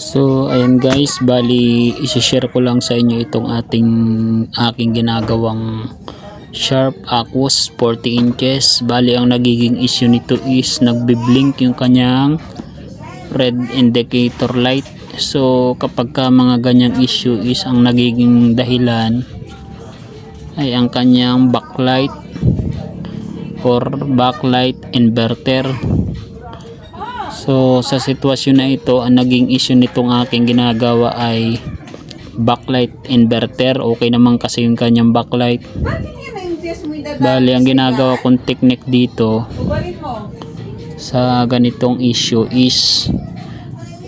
So ayan guys, bali i-share ko lang sa inyo itong aking ginagawang Sharp Aquos 40 inches. Bali ang nagiging issue nito is nagbi-blink yung kanyang red indicator light. So kapag ka mga ganyang issue is ang nagiging dahilan ay ang kanyang backlight or backlight inverter. So sa sitwasyon na ito, ang naging issue nitong aking ginagawa ay backlight inverter. Okay naman kasi yung kanyang backlight. Bali ang ginagawa kong technique dito sa ganitong issue is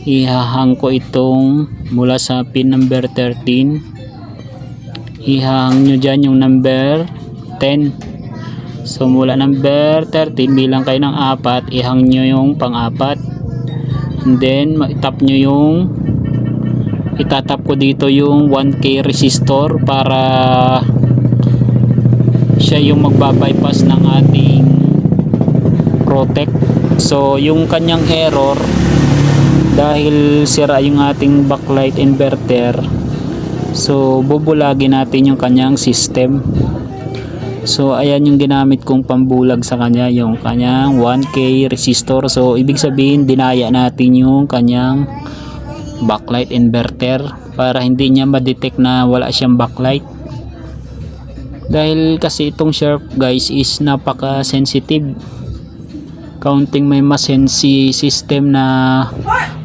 ihahang ko itong mula sa pin number 13, ihahang nyo dyan yung number 10. So mula number 13 bilang kayo ng 4, ihang nyo yung pang-4, and then itap nyo yung itatap ko dito yung 1K resistor para siya yung magbabypass ng ating protect. So yung kanyang error dahil sira yung ating backlight inverter, so bubulagin natin yung kanyang system. So ayan yung ginamit kong pambulag sa kanya, yung kanyang 1K resistor. So ibig sabihin dinaya natin yung kanyang backlight inverter para hindi niya ma-detect na wala siyang backlight. Dahil kasi itong Sharp guys is napaka sensitive. Counting may masensi system na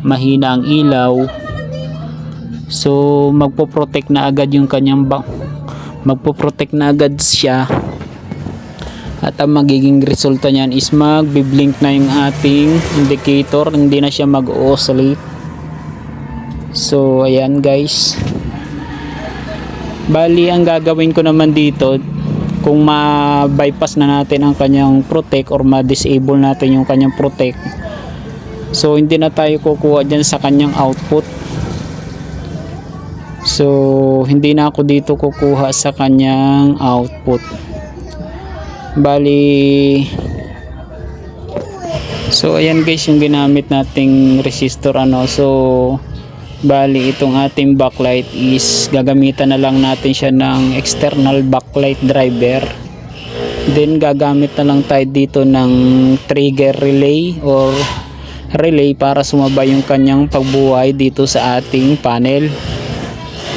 mahina ang ilaw, so magpo-protect na agad yung kanyang magpo-protect na agad siya, at ang magiging resulta niyan is magbi-blink na yung ating indicator, hindi na siya mag-oscillate. So ayan guys, bali ang gagawin ko naman dito, kung ma-bypass na natin ang kanyang protect or ma-disable natin yung kanyang protect, so hindi na tayo kukuha dyan sa kanyang output. So hindi na ako dito kukuha sa kanyang output. Bali, so ayan guys yung ginamit nating resistor so bali itong ating backlight is gagamitan na lang natin siya ng external backlight driver, then gagamit na lang tayo dito ng trigger relay or relay para sumabay yung kanyang pagbuhay dito sa ating panel.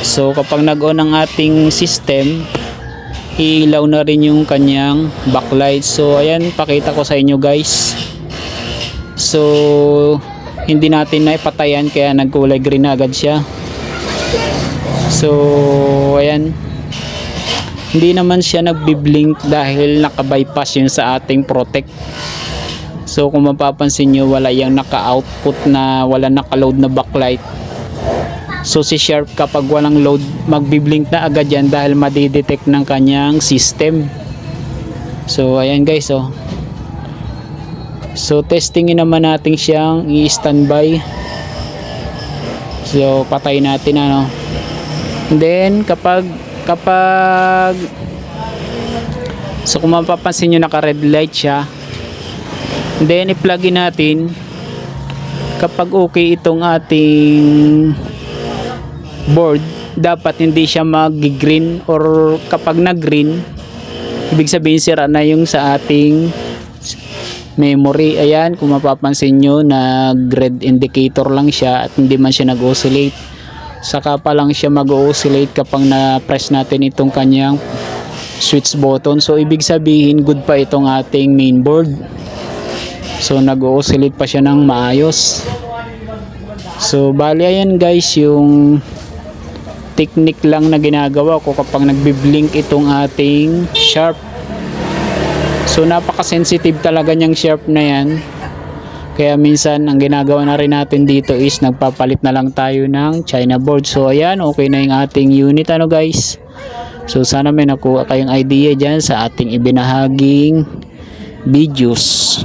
So kapag nag-on ang ating system, ilaw na rin yung kanyang backlight. So ayan, pakita ko sa inyo guys. So hindi natin na ipatayan kaya nagkulay green na agad siya. So ayan, hindi naman siya nagbi-blink dahil naka-bypass yun sa ating protect. So kung mapapansin nyo, wala yung naka-output na, wala naka-load na backlight. So si Sharp kapag walang load, magbi-blink na agad yan dahil madidetect ng kanyang system. So ayan guys, so testingin naman natin siyang i-standby. So patay natin and then kapag so kung mapapansin nyo, naka red light siya, then i-plug in natin. Kapag okay itong ating board, dapat hindi siya mag-green, or kapag nag-green, ibig sabihin sira na yung sa ating memory. Ayan, kung mapapansin nyo, nag-red indicator lang siya at hindi man siya nag-oscillate. Saka pa lang siya mag-oscillate kapag na-press natin itong kanyang switch button. So ibig sabihin good pa itong ating mainboard. So nag-oscillate pa siya ng maayos. So bali ayan guys yung technique lang na ginagawa ko kapag nagbi-blink itong ating Sharp. So napaka-sensitive talaga niyang Sharp na yan. Kaya minsan ang ginagawa na rin natin dito is nagpapalit na lang tayo ng China board. So ayan, okay na yung ating unit guys. So sana may nakuha kayong idea dyan sa ating ibinahaging videos.